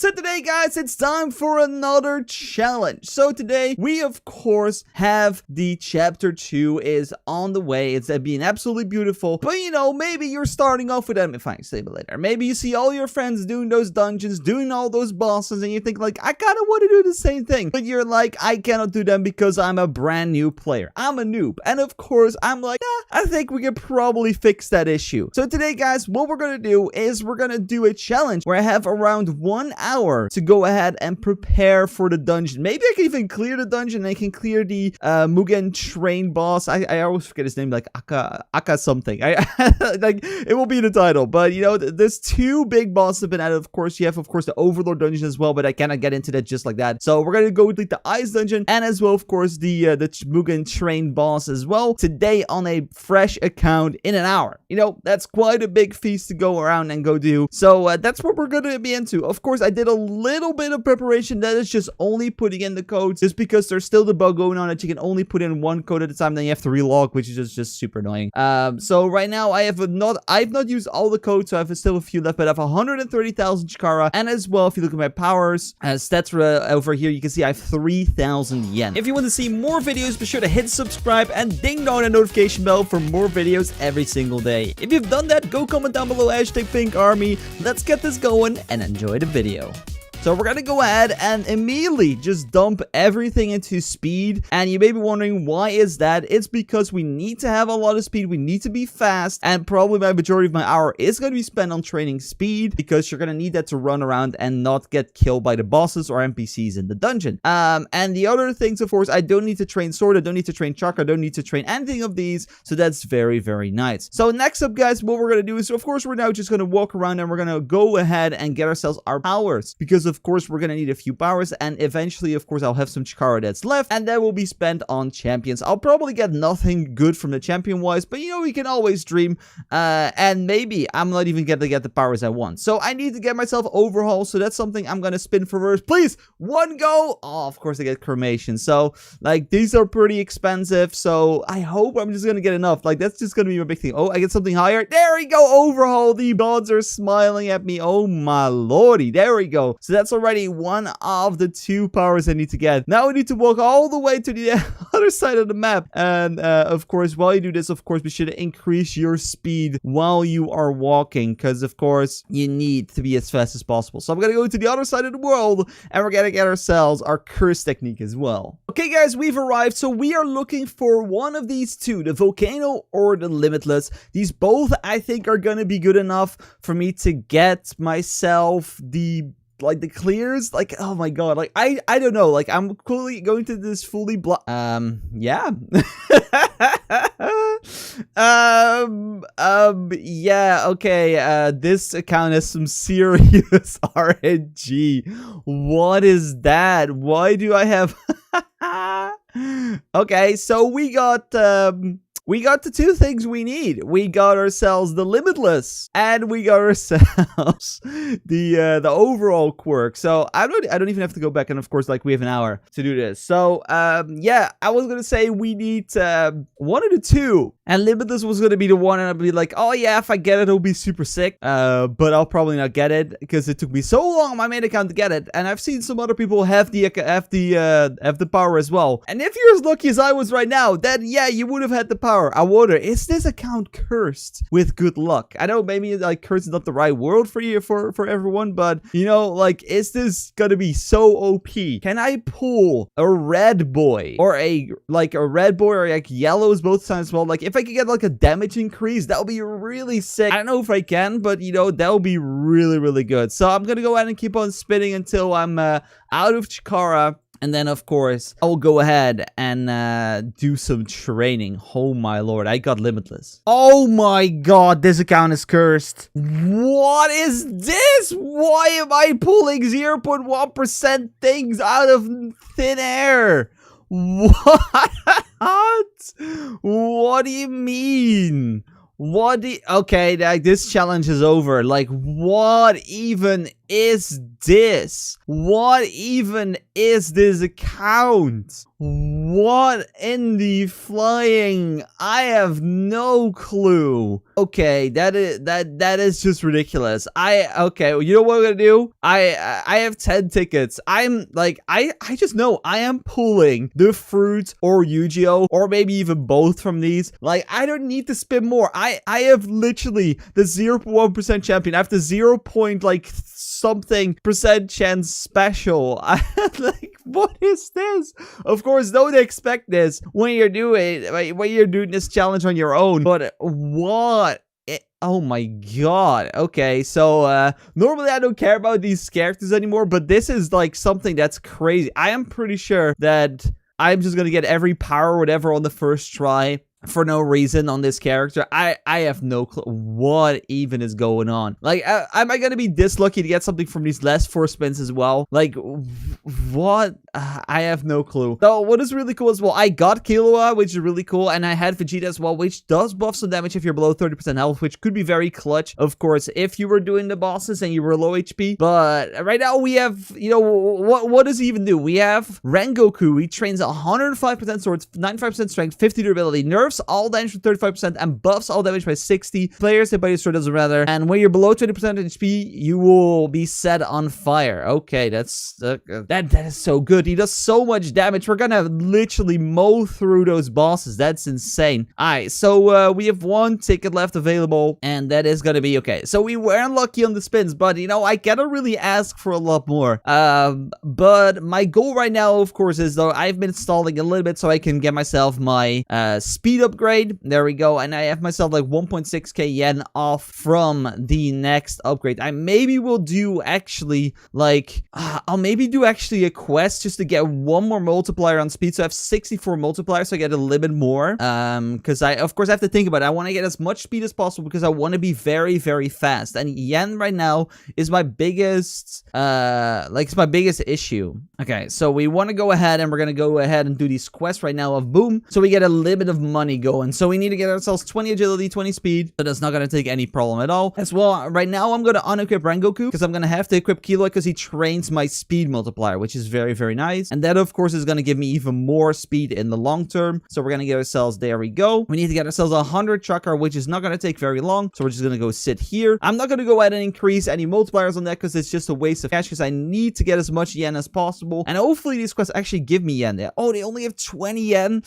So today, guys, it's time for another challenge. So today, we of course have the chapter 2 is on the way. It's being absolutely beautiful. But you know, maybe you're starting off with them. Fine, save it later. Maybe you see all your friends doing those dungeons, doing all those bosses, and you think like, I kind of want to do the same thing. But you're like, I cannot do them because I'm a brand new player. I'm a noob. And of course, I'm like, I think we can probably fix that issue. So today, guys, what we're going to do is we're going to do a challenge where I have around 1 hour to go ahead and prepare for the dungeon. Maybe I can even clear the dungeon and I can clear the Mugen train boss. I always forget his name, like Akaza something. Like, it will be in the title. But, you know, there's 2 big bosses have been added. Of course, you have, of course, the Overlord dungeon as well, but I cannot get into that just like that. So we're going to go with like, the Ice dungeon and as well, of course, the Mugen train boss as well today on a fresh account in an hour. You know, that's quite a big feast to go around and go do. So that's what we're going to be into. Of course, I did a little bit of preparation. That is just only putting in the codes just because there's still the bug going on that you can only put in 1 code at a time. Then you have to relog, which is just super annoying. So right now I've not used all the codes, so I have still a few left, but I have 130,000 Chikara. And as well, if you look at my powers stats over here, you can see I have 3,000 yen. If you want to see more videos, be sure to hit subscribe and ding dong the notification bell for more videos every single day. If you've done that, go comment down below #PinkArmy. Let's get this going and enjoy the video. So we're going to go ahead and immediately just dump everything into speed. And you may be wondering, why is that? It's because we need to have a lot of speed. We need to be fast. And probably my majority of my hour is going to be spent on training speed because you're going to need that to run around and not get killed by the bosses or NPCs in the dungeon. And the other things, of course, I don't need to train sword. I don't need to train chakra. I don't need to train anything of these. So that's very, very nice. So next up, guys, what we're going to do is, of course, we're now just going to walk around and we're going to go ahead and get ourselves our powers because of course, we're going to need a few powers, and eventually, of course, I'll have some Chikara that's left, and that will be spent on champions. I'll probably get nothing good from the champion-wise, but, you know, we can always dream, and maybe I'm not even going to get the powers I want. So I need to get myself overhaul, so that's something I'm going to spin for reverse. Please, 1 go! Oh, of course, I get cremation. So, like, these are pretty expensive, so I hope I'm just going to get enough. Like, that's just going to be my big thing. Oh, I get something higher. There we go, overhaul. The gods are smiling at me. Oh, my lordy. There we go. So that's already 1 of the 2 powers I need to get. Now we need to walk all the way to the other side of the map. And of course, while you do this, of course, be sure to increase your speed while you are walking. Because, of course, you need to be as fast as possible. So I'm going to go to the other side of the world. And we're going to get ourselves our curse technique as well. Okay, guys, we've arrived. So we are looking for one of these 2. The volcano or the limitless. These both, I think, are going to be good enough for me to get myself the clears. Like, oh my god, like I don't know, like I'm fully going to this fully yeah. Yeah, okay, this account has some serious RNG. What is that? Why do I have okay, so we got the 2 things we need. We got ourselves the limitless, and we got ourselves the overall quirk. So I don't even have to go back, and of course, like we have an hour to do this. So yeah, I was gonna say we need 1 of the 2, and limitless was gonna be the one, and I'd be like, oh yeah, if I get it, it'll be super sick. But I'll probably not get it because it took me so long on my main account to get it, and I've seen some other people have the power as well. And if you're as lucky as I was right now, then yeah, you would have had the power. I wonder, is this account cursed with good luck? I know maybe like cursed is not the right word for you for everyone, but you know, like, is this gonna be so OP? Can I pull a red boy or a red boy or like yellows both times as well? Like, if I could get like a damage increase, that would be really sick. I don't know if I can, but you know, that would be really, really good. So I'm gonna go ahead and keep on spinning until I'm out of Chikara. And then, of course, I will go ahead and do some training. Oh, my lord. I got limitless. Oh, my god. This account is cursed. What is this? Why am I pulling 0.1% things out of thin air? What? What do you mean? Okay, like, this challenge is over. Like, what even is this? What even is this account? What in the flying? I have no clue. Okay, that is just ridiculous. Okay, well, you know what I'm gonna do? I have 10 tickets. I'm like, I just know I am pulling the fruit or Yu-Gi-Oh, or maybe even both from these. Like, I don't need to spin more. I have literally the 0.1% champion. I have the 0. Like something percent chance special. Like, what is this? Of course, don't expect this when you're doing this challenge on your own. But what? Oh my god. Okay, so normally I don't care about these characters anymore, but this is like something that's crazy. I am pretty sure that I'm just gonna get every power or whatever on the first try for no reason on this character. I have no clue what even is going on. Like, am I gonna be this lucky to get something from these last 4 spins as well? Like, what? I have no clue. So what is really cool as well, I got Killua, which is really cool, and I had Vegeta as well, which does buff some damage if you're below 30% health, which could be very clutch, of course, if you were doing the bosses and you were low HP. But right now we have, you know, what does he even do? We have Rengoku. He trains 105% swords, 95% strength, 50 durability, nerfs all damage for 35%, and buffs all damage by 60. Players hit by your sword doesn't matter. And when you're below 20% HP, you will be set on fire. Okay, that's that is so good. He does so much damage. We're gonna literally mow through those bosses. That's insane. Alright, so we have 1 ticket left available, and that is gonna be okay. So we were unlucky on the spins, but you know, I gotta really ask for a lot more. But my goal right now, of course, is though I've been stalling a little bit so I can get myself my speed upgrade. There we go. And I have myself like 1.6k yen off from the next upgrade. I maybe will do actually like I'll maybe do actually a quest just to get 1 more multiplier on speed. So I have 64 multipliers, so I get a little bit more. Because I of course have to think about it. I want to get as much speed as possible because I want to be very, very fast. And yen right now is my biggest it's my biggest issue. Okay, so we want to go ahead and we're gonna go ahead and do these quests right now of boom. So we get a limit of money going. So we need to get ourselves 20 agility, 20 speed. So that's not gonna take any problem at all. As well, right now I'm gonna unequip Rengoku because I'm gonna have to equip Killua because he trains my speed multiplier, which is very, very nice. And that of course is gonna give me even more speed in the long term. So we're gonna get ourselves, there we go. We need to get ourselves 100 chakra, which is not gonna take very long. So we're just gonna go sit here. I'm not gonna go ahead and increase any multipliers on that because it's just a waste of cash because I need to get as much yen as possible. And hopefully these quests actually give me yen there. Oh, they only have 20 yen.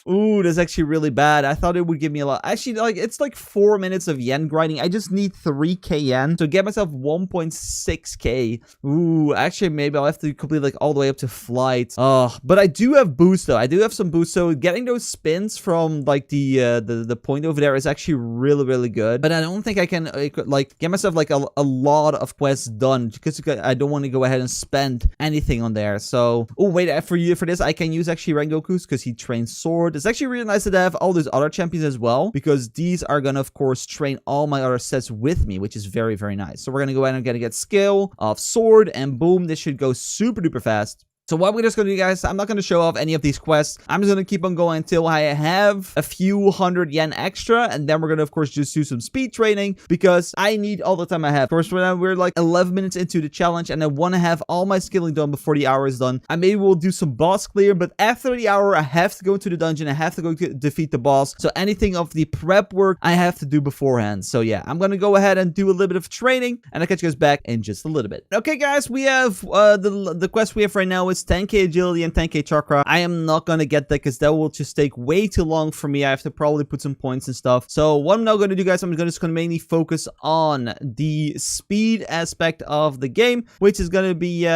Ooh, that's actually really bad. I thought it would give me a lot. Actually, like, it's like 4 minutes of yen grinding. I just need 3k yen to get myself 1.6k. Ooh, actually, maybe I'll have to complete like all the way up to flight. Oh, but I do have boost though. I do have some boost. So getting those spins from like the point over there is actually really, really good. But I don't think I can like get myself like a lot of quests done because I don't want to go ahead and spend anything on there. So, oh wait, for this I can use actually Rengoku's because he trains sword. It's actually really nice to have all those other champions as well because these are gonna of course train all my other sets with me, which is very, very nice. So we're gonna go ahead and gonna get skill of sword, and boom, this should go super duper fast. So what we're just going to do, guys, I'm not going to show off any of these quests. I'm just going to keep on going until I have a few hundred yen extra. And then we're going to, of course, just do some speed training because I need all the time I have. Of course, we're like 11 minutes into the challenge and I want to have all my skilling done before the hour is done. And maybe we'll do some boss clear, but after the hour, I have to go into the dungeon. I have to go to defeat the boss. So anything of the prep work, I have to do beforehand. So yeah, I'm going to go ahead and do a little bit of training and I'll catch you guys back in just a little bit. Okay, guys, we have the quest we have right now is 10k agility and 10k chakra. I am not gonna get that because that will just take way too long for me. I have to probably put some points and stuff. So what I'm now gonna do, guys, I'm just gonna mainly focus on the speed aspect of the game, which is gonna be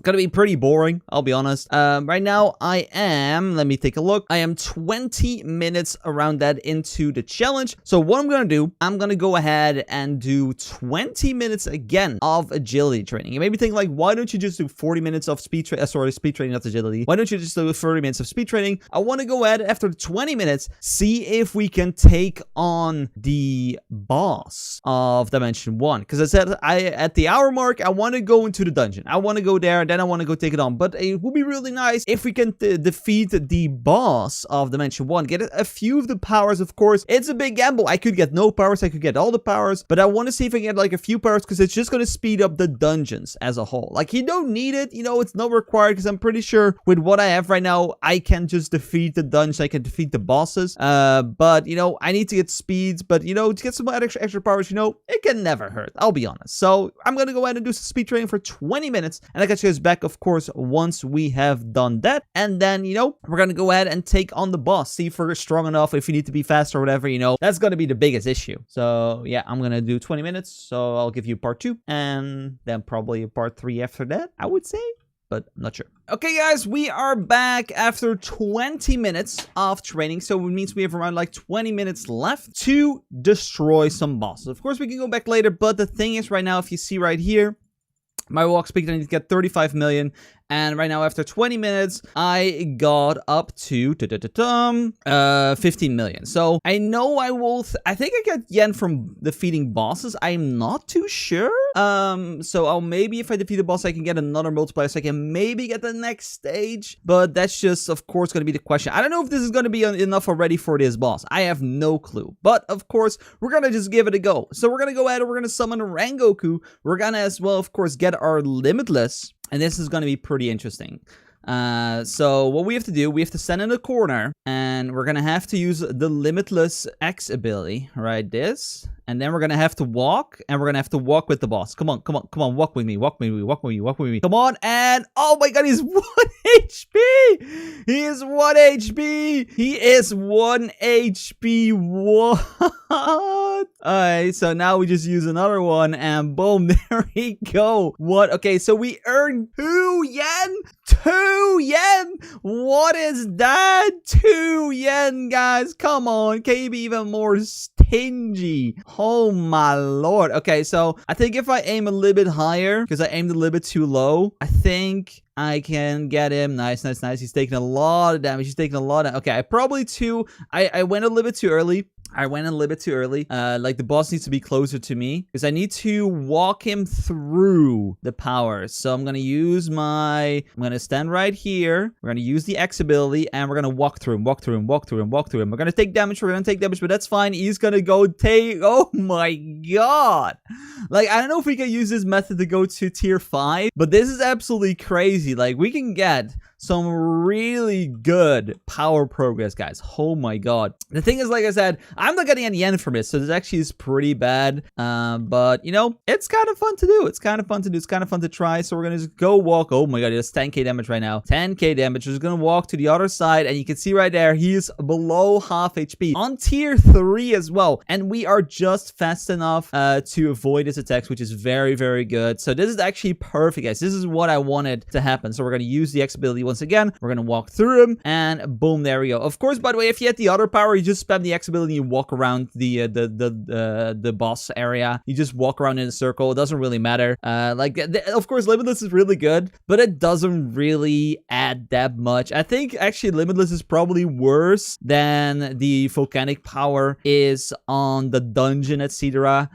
gonna be pretty boring, I'll be honest. Right now I am, let me take a look. I am 20 minutes around that into the challenge. So what I'm gonna do, I'm gonna go ahead and do 20 minutes again of agility training. You may be thinking like, why don't you just do 40 minutes of speed training, not agility? Why don't you just do 30 minutes of speed training? I want to go ahead after 20 minutes, see if we can take on the boss of Dimension 1. Because I said at the hour mark, I want to go into the dungeon. I want to go there. then I want to go take it on. But it would be really nice if we can defeat the boss of Dimension 1. Get a few of the powers, of course. It's a big gamble. I could get no powers. I could get all the powers. But I want to see if I can get like a few powers because it's just going to speed up the dungeons as a whole. Like, you don't need it. You know, it's not required because I'm pretty sure with what I have right now, I can just defeat the dungeons. I can defeat the bosses. But, you know, I need to get speeds. But, you know, to get some extra powers, you know, it can never hurt. I'll be honest. So I'm going to go ahead and do some speed training for 20 minutes. And I got you guys back, of course, once we have done that. And then, you know, we're going to go ahead and take on the boss. See if we're strong enough, if you need to be fast or whatever, you know, that's going to be the biggest issue. So yeah, I'm going to do 20 minutes. So I'll give you part 2 and then probably a part 3 after that, I would say. But I'm not sure. Okay, guys, we are back after 20 minutes of training. So it means we have around like 20 minutes left to destroy some bosses. Of course, we can go back later. But the thing is right now, if you see right here, my walk speed, I need to get 35 million. And right now, after 20 minutes, I got up to 15 million. So I know I will. I think I get yen from defeating bosses. I'm not too sure. So I'll maybe if I defeat the boss, I can get another multiplier. So I can maybe get the next stage. But that's just, of course, going to be the question. I don't know if this is going to be enough already for this boss. I have no clue. But of course, we're going to just give it a go. So we're going to go ahead and we're going to summon Rengoku. We're going to as well, of course, get our Limitless. And this is going to be pretty interesting. So what we have to do, we have to stand in the corner. And we're going to have to use the Limitless X ability. Right, this. And then we're going to have to walk. And we're going to have to walk with the boss. Come on, come on, come on. Walk with me, walk with me, walk with me, walk with me. Come on. And oh my god, he's 1 HP. He is 1 HP. He is 1 HP. What? Alright, so now we just use another one. And boom, there we go. What? Okay, so we earned 2 yen. 2 yen. What is that? 2 yen, guys. Come on. Can you be even more stingy? Oh my lord. Okay, so I think if I aim a little bit higher, because I aimed a little bit too low, I think I can get him. Nice, nice, nice. He's taking a lot of damage. He's taking a lot of... Okay, I probably I went a little bit too early. Like the boss needs to be closer to me because I need to walk him through the powers. So I'm going to use I'm going to stand right here. We're going to use the X ability and we're going to walk through him, walk through him, walk through him, walk through him. We're going to take damage. We're going to take damage, but that's fine. He's going to go take... Oh my god. Like, I don't know if we can use this method to go to tier 5, but this is absolutely crazy. Like, we can get some really good power progress, guys. Oh my god. The thing is, like I said, I'm not getting any yen from this, so this actually is pretty bad. But, you know, it's kind of fun to do. It's kind of fun to do. It's kind of fun to try. So we're going to just go walk. Oh my god, he has 10k damage right now. 10k damage. We're just going to walk to the other side, and you can see right there, he is below half HP. On tier 3 as well. And we are just fast enough to avoid his attacks, which is very, very good. So this is actually perfect, guys. This is what I wanted to happen. So we're going to use the X ability once again. We're going to walk through him, and boom, there we go. Of course, by the way, if you had the other power, you just spam the X ability and you walk around the boss area. You just walk around in a circle. It doesn't really matter. Of course, Limitless is really good, but it doesn't really add that much. I think actually Limitless is probably worse than the volcanic power is on the dungeon, etc.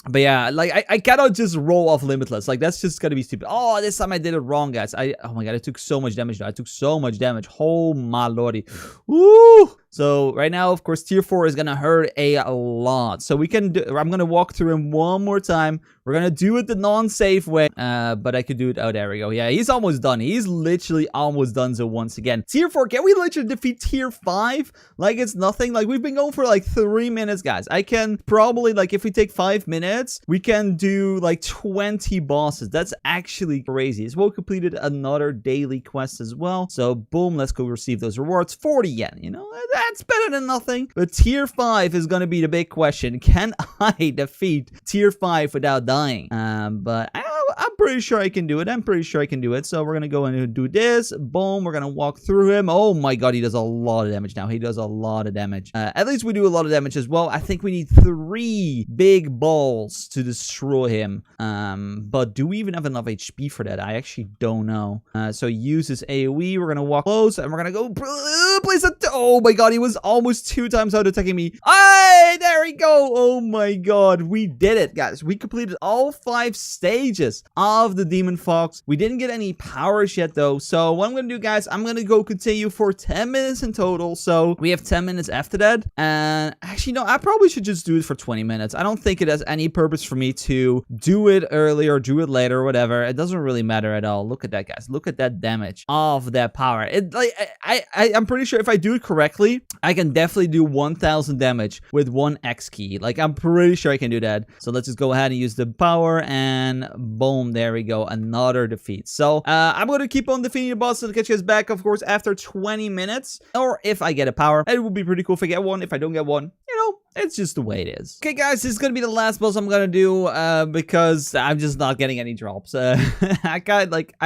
But yeah, like I cannot just roll off Limitless. Like, that's just gonna be stupid. Oh, this time I did it wrong, guys. Oh my god, I took so much damage now. I took so much damage. Oh my lordy. Woo! So right now, of course, tier 4 is gonna hurt a lot. So we can do, I'm gonna walk through him one more time. We're gonna do it the non-safe way. But I could do it. Oh, there we go. Yeah, he's almost done. He's literally almost done. So once again, tier 4, can we literally defeat tier 5? Like, it's nothing. Like, we've been going for like 3 minutes, guys. I can probably, like, if we take 5 minutes, we can do like 20 bosses. That's actually crazy. As well, completed another daily quest as well. So boom, let's go receive those rewards. 40 yen, you know, that's better than nothing. But tier 5 is going to be the big question. Can I defeat tier 5 without dying? But I'm pretty sure I can do it. I'm pretty sure I can do it. So we're going to go and do this. Boom. We're going to walk through him. Oh my god, he does a lot of damage now. He does a lot of damage. At least we do a lot of damage as well. I think we need 3 big balls to destroy him. But do we even have enough HP for that? I actually don't know. So use his AoE. We're going to walk close and we're going to go place it. Oh my god, he was almost 2 times out attacking me. Hey, there we go. Oh my god, we did it, guys. We completed all 5 stages of the Demon Fox. We didn't get any powers yet though. So what I'm going to do, guys, I'm going to go continue for 10 minutes in total. So we have 10 minutes after that. And actually, no, I probably should just do it for 20 minutes. I don't think it has any purpose for me to do it early or do it later or whatever. It doesn't really matter at all. Look at that, guys. Look at that damage of that power. It like I'm pretty sure if I do it correctly, I can definitely do 1000 damage with one X key. Like, I'm pretty sure I can do that. So let's just go ahead and use the power, and boom, there we go, another defeat. So I'm going to keep on defeating the boss and catch you guys back, of course, after 20 minutes, or if I get a power. It would be pretty cool if I get one. If I don't get one, you know, it's just the way it is. Okay, guys, this is going to be the last boss I'm going to do because I'm just not getting any drops. I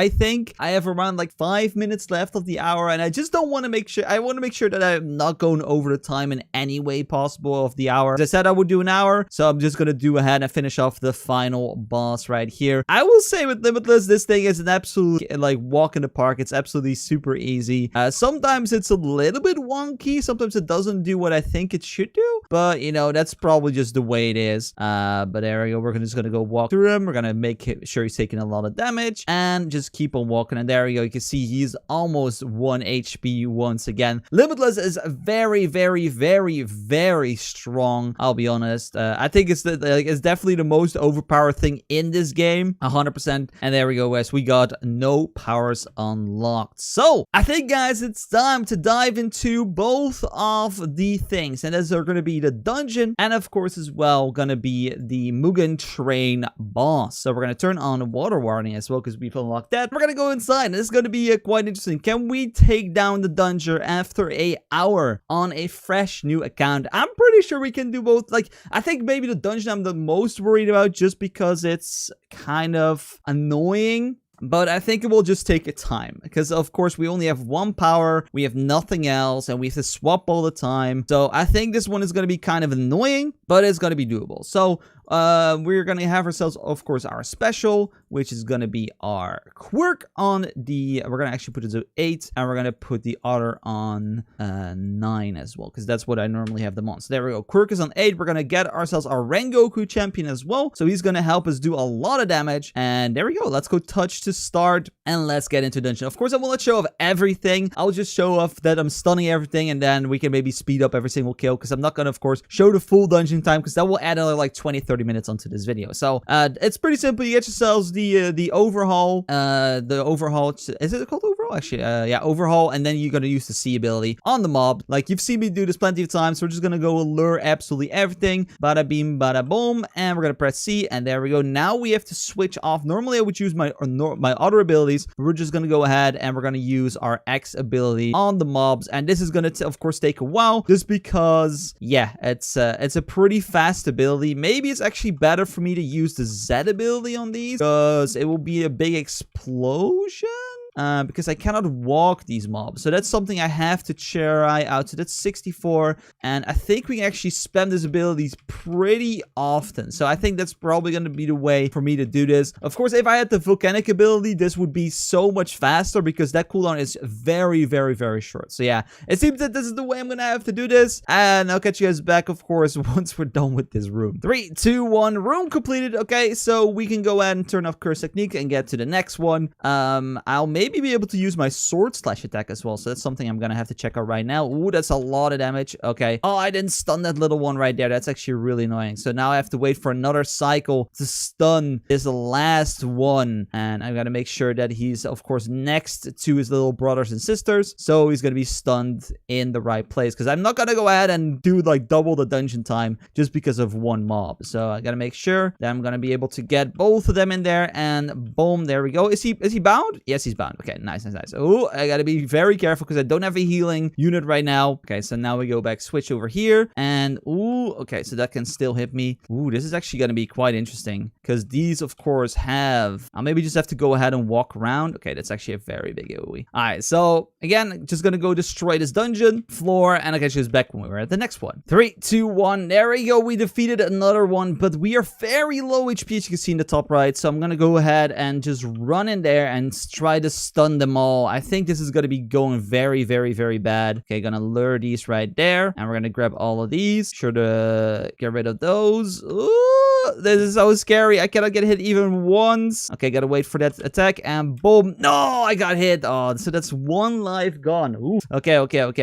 think I have around like 5 minutes left of the hour, and I just don't want to make sure, I want to make sure that I'm not going over the time in any way possible of the hour. As I said, I would do an hour, so I'm just going to do ahead and finish off the final boss right here. I will say with Limitless, this thing is an absolute like walk in the park. It's absolutely super easy. Sometimes it's a little bit wonky. Sometimes it doesn't do what I think it should do, but you know, that's probably just the way it is. But there we go. We're just gonna go walk through him. We're gonna make sure he's taking a lot of damage and just keep on walking. And there we go. You can see he's almost 1 HP once again. Limitless is very, very, very, very strong. I'll be honest. I think it's it's definitely the most overpowered thing in this game, 100%. And there we go, guys. We got no powers unlocked. So I think, guys, it's time to dive into both of the things, and those are going to be the dungeon and, of course, as well, going to be the Mugen train boss. So we're going to turn on water warning as well because we've unlocked that. We're going to go inside, and this is going to be quite interesting. Can we take down the dungeon after an hour on a fresh new account? I'm pretty sure we can do both. Like, I think maybe the dungeon I'm the most worried about just because it's kind of annoying. But I think it will just take a time because, of course, we only have one power. We have nothing else, and we have to swap all the time. So I think this one is going to be kind of annoying, but it's going to be doable. So we're going to have ourselves, of course, our special, which is going to be our quirk on the, we're going to actually put it to 8, and we're going to put the other on 9 as well, because that's what I normally have them on. So there we go. Quirk is on 8. We're going to get ourselves our Rengoku champion as well. So he's going to help us do a lot of damage. And there we go. Let's go touch to start, and let's get into dungeon. Of course, I will not show off everything. I'll just show off that I'm stunning everything, and then we can maybe speed up every single kill, because I'm not going to, of course, show the full dungeon time, because that will add another like 20-30 minutes onto this video. So it's pretty simple. You get yourselves the overhaul. Is it called overhaul? Actually, yeah, overhaul, and then you're going to use the C ability on the mob. Like, you've seen me do this plenty of times, so we're just going to go allure absolutely everything. Bada beam, bada boom, and we're going to press C, and there we go. Now we have to switch off. Normally, I would use my other abilities. We're just going to go ahead and we're going to use our X ability on the mobs, and this is going to, of course, take a while, just because, yeah, it's a pretty fast ability. Maybe it's actually better for me to use the Z ability on these, because it will be a big explosion. Because I cannot walk these mobs. So that's something I have to try out. So that's 64. And I think we can actually spam these abilities pretty often. So I think that's probably going to be the way for me to do this. Of course, if I had the volcanic ability, this would be so much faster because that cooldown is very, very, very short. So yeah, it seems that this is the way I'm going to have to do this. And I'll catch you guys back, of course, once we're done with this room. 3, 2, 1, room completed. Okay, so we can go ahead and turn off Curse Technique and get to the next one. I'll maybe be able to use my sword slash attack as well, so that's something I'm gonna have to check out right now. Ooh, that's a lot of damage. Okay. Oh, I didn't stun that little one right there. That's actually really annoying. So now I have to wait for another cycle to stun this last one, and I gotta make sure that he's, of course, next to his little brothers and sisters, so he's gonna be stunned in the right place, because I'm not gonna go ahead and do like double the dungeon time just because of one mob. So I gotta make sure that I'm gonna be able to get both of them in there, and boom, there we go. Is he bound? Yes, he's bound. Okay, nice. Oh, I gotta be very careful because I don't have a healing unit right now. Okay, so now we go back, switch over here, and ooh, okay, so that can still hit me. Ooh, this is actually gonna be quite interesting because these, of course, have. I'll maybe just have to go ahead and walk around. Okay, that's actually a very big AoE. All right, so again, just gonna go destroy this dungeon floor, and I'll catch you back when we're at the next one. 3, 2, 1. There we go. We defeated another one, but we are very low HP, as you can see in the top right. So I'm gonna go ahead and just run in there and try to stun them all. I think this is going to be going very, very, very bad. Okay, gonna lure these right there, and we're gonna grab all of these. Sure to get rid of those. Ooh, This is so scary. I cannot get hit even once. Okay, gotta wait for that attack. And boom. No, I got hit. Oh, so that's 1 life gone. Ooh. Okay.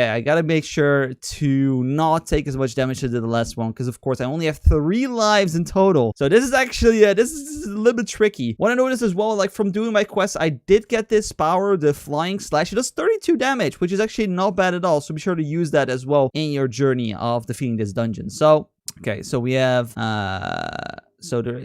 I gotta make sure to not take as much damage as the last one. Because, of course, I only have 3 lives in total. So this is actually, this is a little bit tricky. What I noticed as well, like from doing my quests, I did get this power, the flying slash. It does 32 damage, which is actually not bad at all. So be sure to use that as well in your journey of defeating this dungeon. So, okay, so we have, I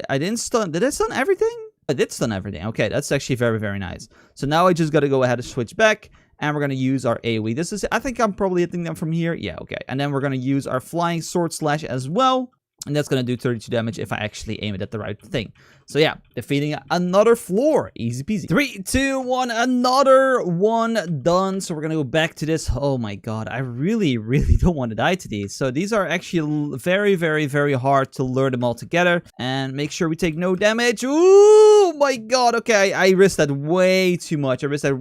didn't stun, did I stun everything? I did stun everything. Okay, that's actually very, very nice. So now I just got to go ahead and switch back. And we're going to use our AoE. This is, I think I'm probably hitting them from here. Yeah, okay. And then we're going to use our flying sword slash as well. And that's going to do 32 damage if I actually aim it at the right thing. So yeah, defeating another floor. Easy peasy. 3, 2, 1. Another one done. So we're going to go back to this. Oh my god. I really, really don't want to die to these. So these are actually very, very, very hard to learn them all together. And make sure we take no damage. Ooh my god. Okay, I risked that way too much. I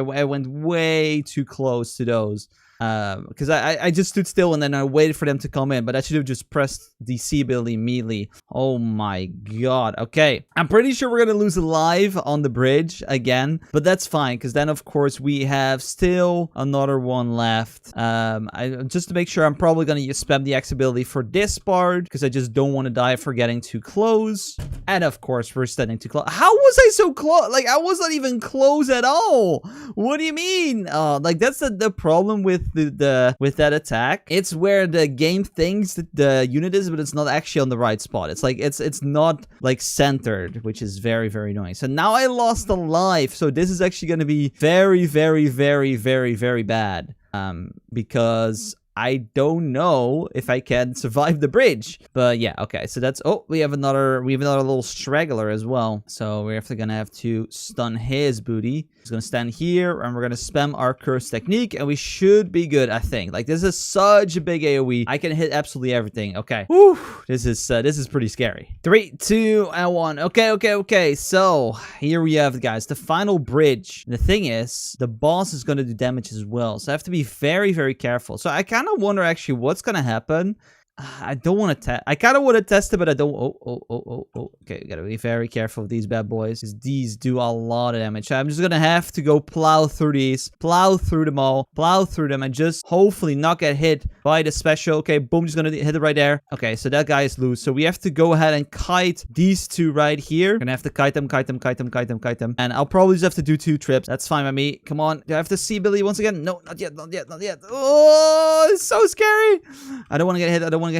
went way too close to those. Because I just stood still and then I waited for them to come in, but I should have just pressed the C ability immediately. Oh my god. Okay, I'm pretty sure we're gonna lose a life on the bridge again, but that's fine because then of course we have still another one left. Just to make sure, I'm probably gonna spam the X ability for this part because I just don't want to die for getting too close. And of course we're standing too close. How was I so close? Like I was not even close at all. What do you mean? Like that's the problem with with that attack. It's where the game thinks that the unit is, but it's not actually on the right spot. It's like it's not like centered, which is very, very annoying. So now I lost a life. So this is actually going to be very, very, very, very, very bad. Because I don't know if I can survive the bridge. But yeah, okay. So that's... Oh, we have another little straggler as well. So we're gonna have to stun his booty. He's gonna stand here, and we're gonna spam our curse technique, and we should be good, I think. Like, this is such a big AoE. I can hit absolutely everything. Okay. Whew. This is pretty scary. 3, 2, and 1. Okay. So here we have, guys, the final bridge. The thing is, the boss is gonna do damage as well. So I have to be very, very careful. So I kind of wonder actually what's gonna happen. I don't want to test. I kind of want to test it, but I don't. Oh. Okay, gotta be very careful of these bad boys, because these do a lot of damage. I'm just gonna have to go plow through these, plow through them all, plow through them, and just hopefully not get hit by the special. Okay, boom, just gonna hit it right there. Okay, so that guy is loose. So we have to go ahead and kite these two right here. Gonna have to kite them. And I'll probably just have to do 2 trips. That's fine by me. Come on. Do I have to see Billy once again? No, not yet. Oh, it's so scary. I don't want to get hit. I don't want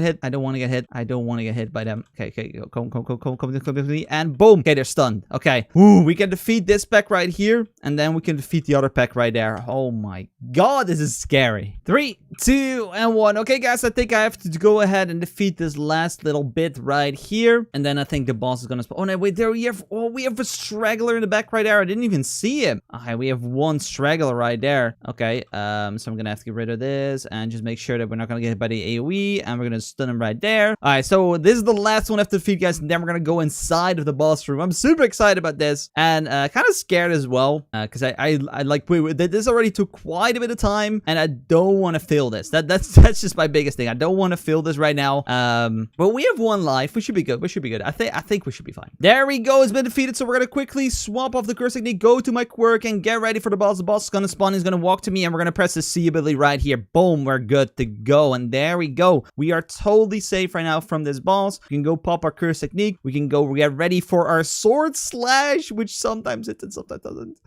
to get hit by them. Okay, come with me. And boom. Okay, they're stunned. Okay. Ooh, we can defeat this pack right here. And then we can defeat the other pack right there. Oh my god, this is scary. 3, 2, and 1. Okay, guys, I think I have to go ahead and defeat this last little bit right here. And then I think the boss is gonna spawn. Oh no, wait, there we have a straggler in the back right there. I didn't even see him. Okay, we have 1 straggler right there. Okay, so I'm gonna have to get rid of this and just make sure that we're not gonna get hit by the AoE. And we're gonna stun him right there. All right, so this is the last one I have to defeat, guys, and then we're gonna go inside of the boss room. I'm super excited about this, and kind of scared as well, because I like this already took quite a bit of time, and I don't want to fail this. That's just my biggest thing. I don't want to fail this right now. But we have 1 life. We should be good. I think we should be fine. There we go. It's been defeated. So we're gonna quickly swap off the curse technique, go to my quirk, and get ready for the boss. The boss is gonna spawn. He's gonna walk to me, and we're gonna press the C ability right here. Boom, we're good to go. And there we go. We are totally safe right now from this boss. We can go pop our curse technique. We can go get ready for our sword slash, which sometimes hits and sometimes doesn't.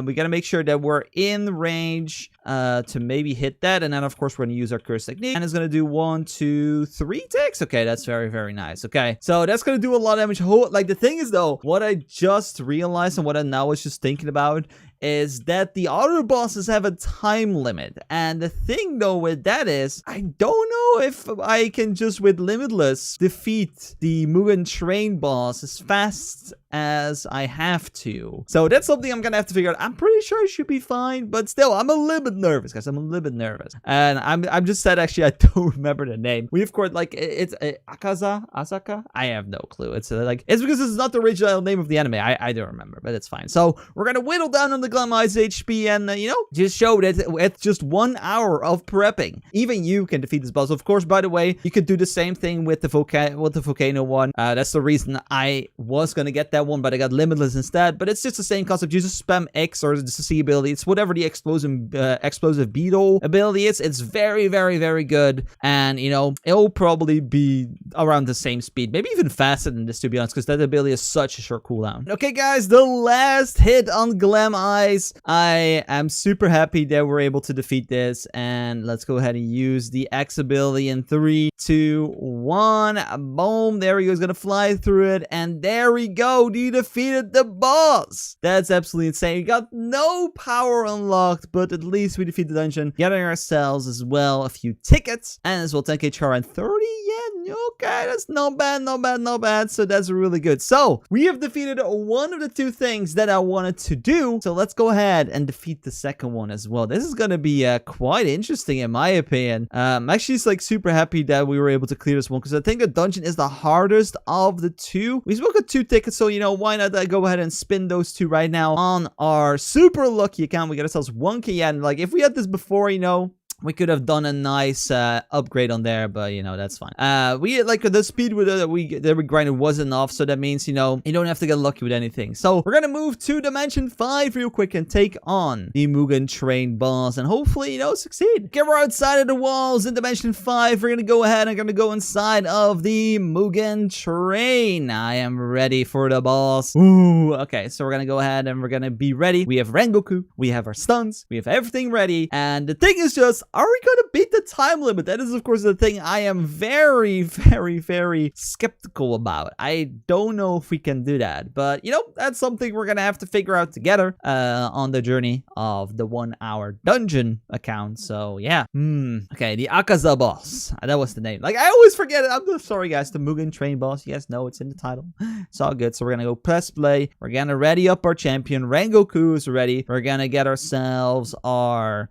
We gotta make sure that we're in range to maybe hit that. And then of course we're gonna use our curse technique, and it's gonna do 1, 2, 3 ticks. Okay, that's very, very nice. Okay, so that's gonna do a lot of damage. Like, the thing is though, what I just realized and what I now was just thinking about is that the other bosses have a time limit. And the thing though with that is, I don't know if I can just with Limitless defeat the Mugen train boss as fast as I have to. So that's something I'm gonna have to figure out. I'm pretty sure I should be fine, but still, I'm a little bit nervous, guys. I'm a little bit nervous. And I'm just sad, actually, I don't remember the name. We, of course, like, it's Akaza? Asaka? I have no clue. It's it's because it's not the original name of the anime. I don't remember, but it's fine. So we're gonna whittle down on the Glamized HP and, just show that it's just 1 hour of prepping. Even you can defeat this boss. Of course, by the way, you could do the same thing with the volcano one. That's the reason I was gonna get that one, but I got limitless instead. But it's just the same concept. You just spam X or the C ability. It's whatever the explosive beetle ability is. It's very, very, very good, and you know, it'll probably be around the same speed, maybe even faster than this, to be honest, because that ability is such a short cooldown. Okay, guys, the last hit on Glam Eyes. I am super happy that we're able to defeat this, and let's go ahead and use the X ability in 3, 2, 1. Boom, there he goes, gonna fly through it, and there we go. You defeated the boss. That's absolutely insane. We got no power unlocked, but at least we defeated the dungeon, getting ourselves as well a few tickets, and as well 10k char and 30 yen. Okay, that's not bad, not bad, not bad. So that's really good. So we have defeated one of the two things that I wanted to do. So let's go ahead and defeat the second one as well. This is gonna be quite interesting in my opinion. Actually, it's like super happy that we were able to clear this one, because I think the dungeon is the hardest of the two. We still got 2 tickets, so you know, why not go ahead and spin those 2 right now on our super lucky account. We got ourselves 1k yen. Like if we had this before, you know, we could have done a nice upgrade on there, but you know, that's fine. We like the speed with that we grinded was enough, so that means, you know, you don't have to get lucky with anything. So we're gonna move to Dimension 5 real quick and take on the Mugen train boss, and hopefully, you know, succeed. Okay, we're outside of the walls in Dimension 5. We're gonna go ahead and gonna go inside of the Mugen train. I am ready for the boss. Ooh, okay, so we're gonna go ahead and we're gonna be ready. We have Rengoku, we have our stuns, we have everything ready, and the thing is just, are we going to beat the time limit? That is, of course, the thing I am very, very, very skeptical about. I don't know if we can do that. But, you know, that's something we're going to have to figure out together on the journey of the 1-hour dungeon account. So, yeah. Okay, the Akaza boss. That was the name. Like, I always forget it. I'm so sorry, guys. The Mugen train boss. Yes, no, it's in the title. It's all good. So, we're going to go press play. We're going to ready up our champion. Rengoku is ready. We're going to get ourselves our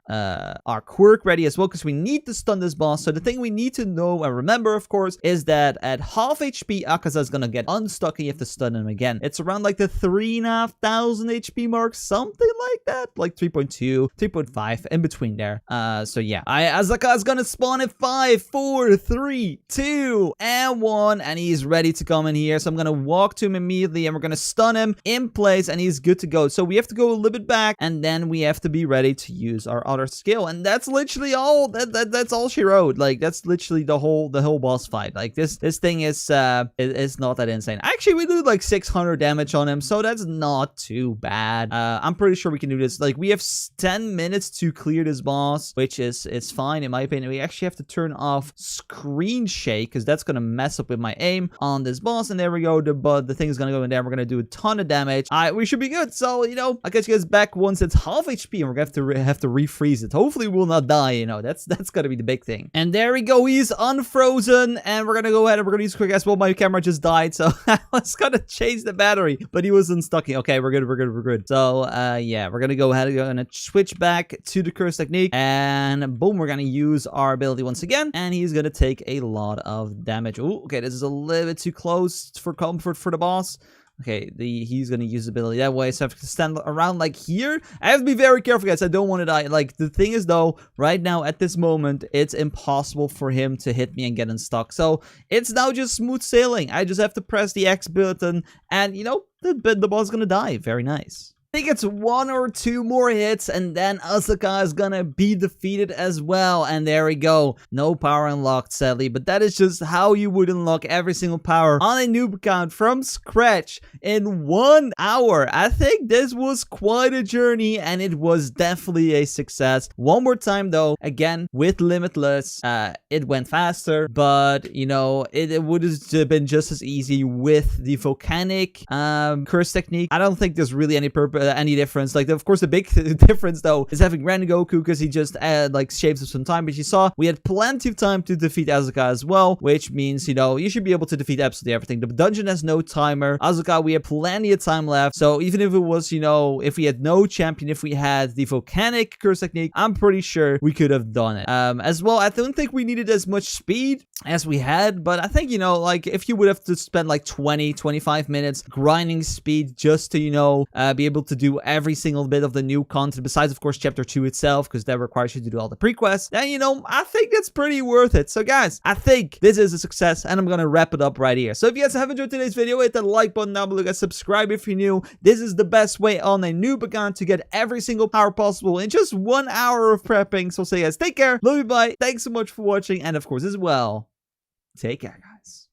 quirk ready as well, because we need to stun this boss. So the thing we need to know and remember, of course, is that at half HP, Akaza is gonna get unstuck and you have to stun him again. It's around like the 3,500 HP mark, something like that, like 3.2, 3.5, in between there. So yeah, Akaza is gonna spawn at 5, 4, 3, 2, and 1, and he's ready to come in here. So I'm gonna walk to him immediately, and we're gonna stun him in place, and he's good to go. So we have to go a little bit back, and then we have to be ready to use our other skill, and that's literally all that's all she wrote. Like that's literally the whole boss fight. Like this thing is not that insane. Actually, we do like 600 damage on him, so that's not too bad. I'm pretty sure we can do this. Like we have 10 minutes to clear this boss, which is fine in my opinion. We actually have to turn off screen shake, because that's gonna mess up with my aim on this boss. And there we go. The thing is gonna go in there. We're gonna do a ton of damage. We should be good. So you know, I'll get you guys back once it's half HP, and we're gonna have to refreeze it. Hopefully, we'll not die. You know, that's gonna be the big thing. And there we go, he's unfrozen, and we're gonna go ahead and we're gonna use quick as well. My camera just died, so I was gonna change the battery, but he was unstuck. Okay, we're good. So yeah, we're gonna go ahead and switch back to the curse technique, and boom, we're gonna use our ability once again, and he's gonna take a lot of damage. Ooh, okay, this is a little bit too close for comfort for the boss. Okay, he's gonna use ability that way, so I have to stand around like here. I have to be very careful, guys. I don't want to die. Like, the thing is, though, right now, at this moment, it's impossible for him to hit me and get unstuck. So, it's now just smooth sailing. I just have to press the X button, and, you know, the boss is gonna die. Very nice. I think it's 1 or 2 more hits, and then Asuka is gonna be defeated as well. And there we go. No power unlocked, sadly, but that is just how you would unlock every single power on a noob account from scratch in 1 hour. I think this was quite a journey, and it was definitely a success. One more time, though, again, with Limitless, it went faster, but, you know, it would have been just as easy with the volcanic curse technique. I don't think there's really any difference. Like, of course, the big difference though is having Rengoku, because he just like shaves up some time. But you saw we had plenty of time to defeat Asuka as well, which means, you know, you should be able to defeat absolutely everything. The dungeon has no timer. Asuka, we have plenty of time left, so even if it was, you know, if we had no champion, if we had the volcanic curse technique, I'm pretty sure we could have done it. As well, I don't think we needed as much speed. as we had, but I think, you know, like, if you would have to spend like 20-25 minutes grinding speed just to, you know, be able to do every single bit of the new content, besides of course chapter 2 itself, because that requires you to do all the pre-quests, then, you know, I think that's pretty worth it. So guys, I think this is a success, and I'm gonna wrap it up right here. So if you guys have enjoyed today's video, hit that like button down below, guys. Subscribe if you're new. This is the best way on a noob account to get every single power possible in just 1 hour of prepping. So say guys, take care, love you, bye, thanks so much for watching, and of course as well, take care, guys.